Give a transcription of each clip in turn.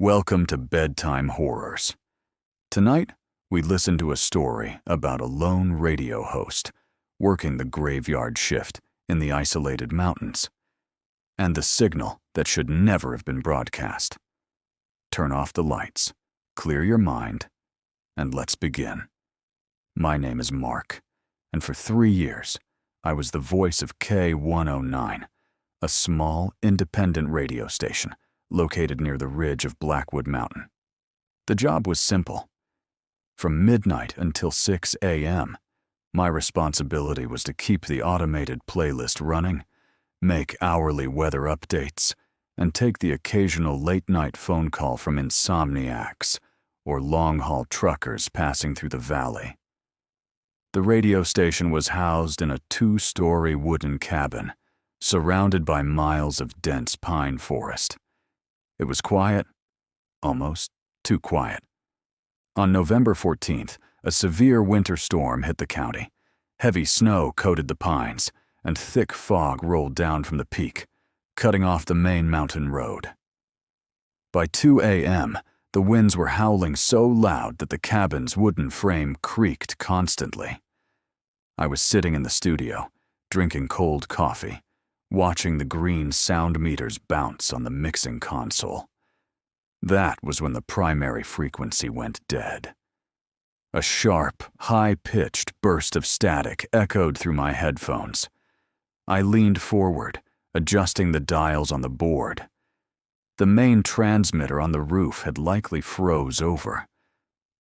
Welcome to Bedtime Horrors. Tonight, we listen to a story about a lone radio host working the graveyard shift in the isolated mountains, and the signal that should never have been broadcast. Turn off the lights, clear your mind, and let's begin. My name is Mark, and for 3 years, I was the voice of K109, a small, independent radio station located near the ridge of Blackwood Mountain. The job was simple. From midnight until 6 a.m., my responsibility was to keep the automated playlist running, make hourly weather updates, and take the occasional late-night phone call from insomniacs or long-haul truckers passing through the valley. The radio station was housed in a 2-story wooden cabin, surrounded by miles of dense pine forest. It was quiet, almost too quiet. On November 14th, a severe winter storm hit the county. Heavy snow coated the pines, and thick fog rolled down from the peak, cutting off the main mountain road. By 2 a.m., the winds were howling so loud that the cabin's wooden frame creaked constantly. I was sitting in the studio, drinking cold coffee, watching the green sound meters bounce on the mixing console. That was when the primary frequency went dead. A sharp, high-pitched burst of static echoed through my headphones. I leaned forward, adjusting the dials on the board. The main transmitter on the roof had likely froze over,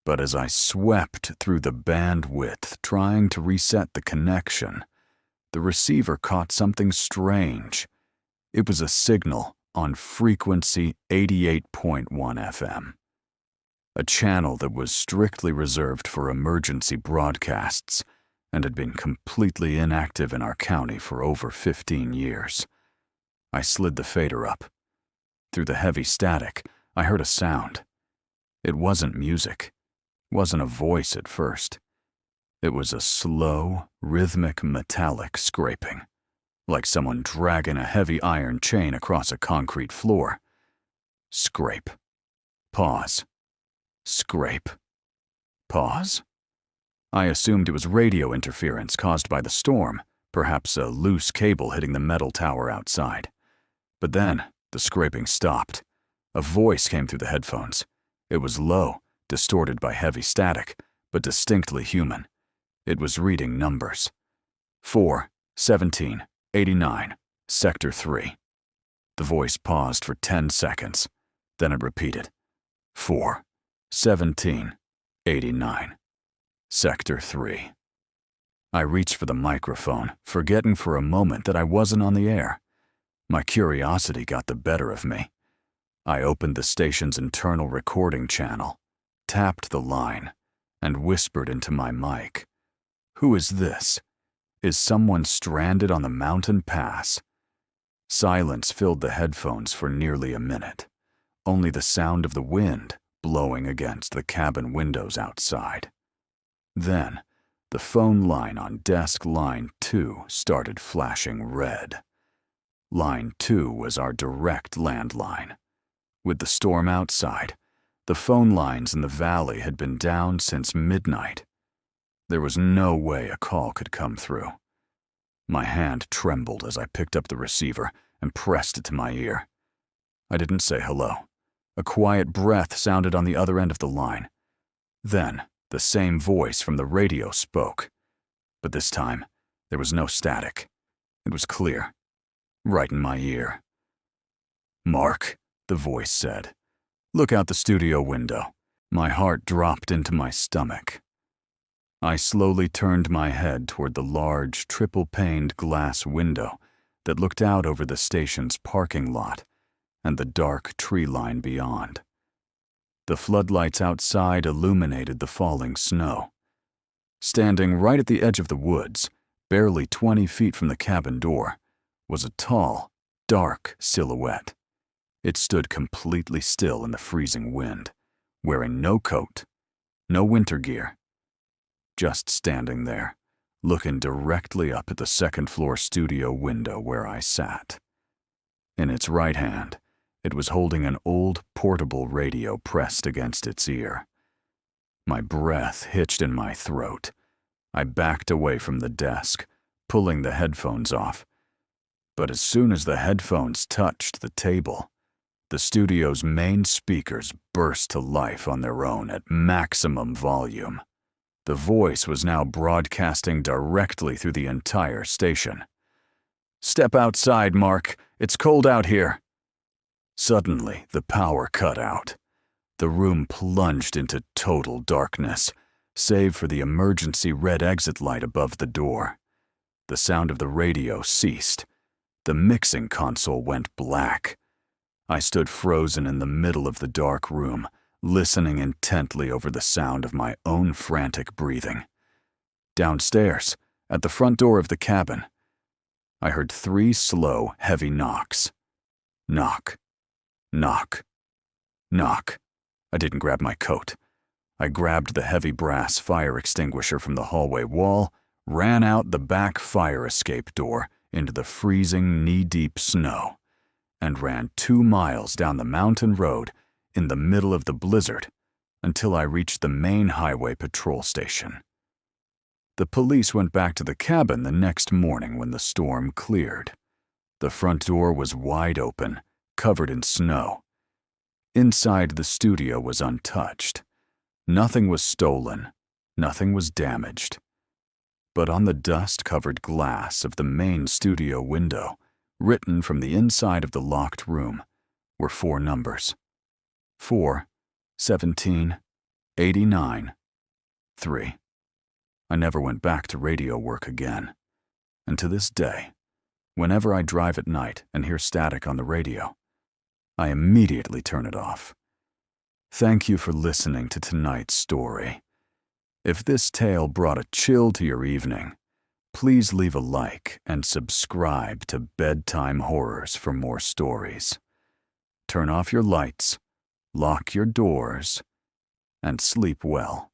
but as I swept through the bandwidth trying to reset the connection, the receiver caught something strange. It was a signal on frequency 88.1 FM, a channel that was strictly reserved for emergency broadcasts and had been completely inactive in our county for over 15 years. I slid the fader up. Through the heavy static, I heard a sound. It wasn't music, wasn't a voice at first. It was a slow, rhythmic, metallic scraping, like someone dragging a heavy iron chain across a concrete floor. Scrape. Pause. Scrape. Pause. I assumed it was radio interference caused by the storm, perhaps a loose cable hitting the metal tower outside. But then, the scraping stopped. A voice came through the headphones. It was low, distorted by heavy static, but distinctly human. It was reading numbers. 4, 17, 89, Sector 3. The voice paused for 10 seconds. Then it repeated. 4, 17, 89, Sector 3. I reached for the microphone, forgetting for a moment that I wasn't on the air. My curiosity got the better of me. I opened the station's internal recording channel, tapped the line, and whispered into my mic. Who is this? Is someone stranded on the mountain pass? Silence filled the headphones for nearly a minute, only the sound of the wind blowing against the cabin windows outside. Then, the phone line on desk line 2 started flashing red. Line 2 was our direct landline. With the storm outside, the phone lines in the valley had been down since midnight. There was no way a call could come through. My hand trembled as I picked up the receiver and pressed it to my ear. I didn't say hello. A quiet breath sounded on the other end of the line. Then, the same voice from the radio spoke. But this time, there was no static. It was clear, right in my ear. "Mark," the voice said. "Look out the studio window." My heart dropped into my stomach. I slowly turned my head toward the large, triple-paned glass window that looked out over the station's parking lot and the dark tree line beyond. The floodlights outside illuminated the falling snow. Standing right at the edge of the woods, barely 20 feet from the cabin door, was a tall, dark silhouette. It stood completely still in the freezing wind, wearing no coat, no winter gear. Just standing there, looking directly up at the second-floor studio window where I sat. In its right hand, It was holding an old portable radio pressed against its ear. My breath hitched in my throat. I backed away from the desk, pulling the headphones off. But as soon as the headphones touched the table, the studio's main speakers burst to life on their own at maximum volume. The voice was now broadcasting directly through the entire station. "Step outside, Mark. It's cold out here." Suddenly, the power cut out. The room plunged into total darkness, save for the emergency red exit light above the door. The sound of the radio ceased. The mixing console went black. I stood frozen in the middle of the dark room, listening intently over the sound of my own frantic breathing. Downstairs, at the front door of the cabin, I heard 3 slow, heavy knocks. Knock. Knock. Knock. I didn't grab my coat. I grabbed the heavy brass fire extinguisher from the hallway wall, ran out the back fire escape door into the freezing knee-deep snow, and ran 2 miles down the mountain road in the middle of the blizzard until I reached the main highway patrol station. The police went back to the cabin the next morning when the storm cleared. The front door was wide open, covered in snow. Inside, the studio was untouched. Nothing was stolen, nothing was damaged. But on the dust-covered glass of the main studio window, written from the inside of the locked room, were 4 numbers. 4, 17, 89, 3. I never went back to radio work again. And to this day, whenever I drive at night and hear static on the radio, I immediately turn it off. Thank you for listening to tonight's story. If this tale brought a chill to your evening, please leave a like and subscribe to Bedtime Horrors for more stories. Turn off your lights, lock your doors, and sleep well.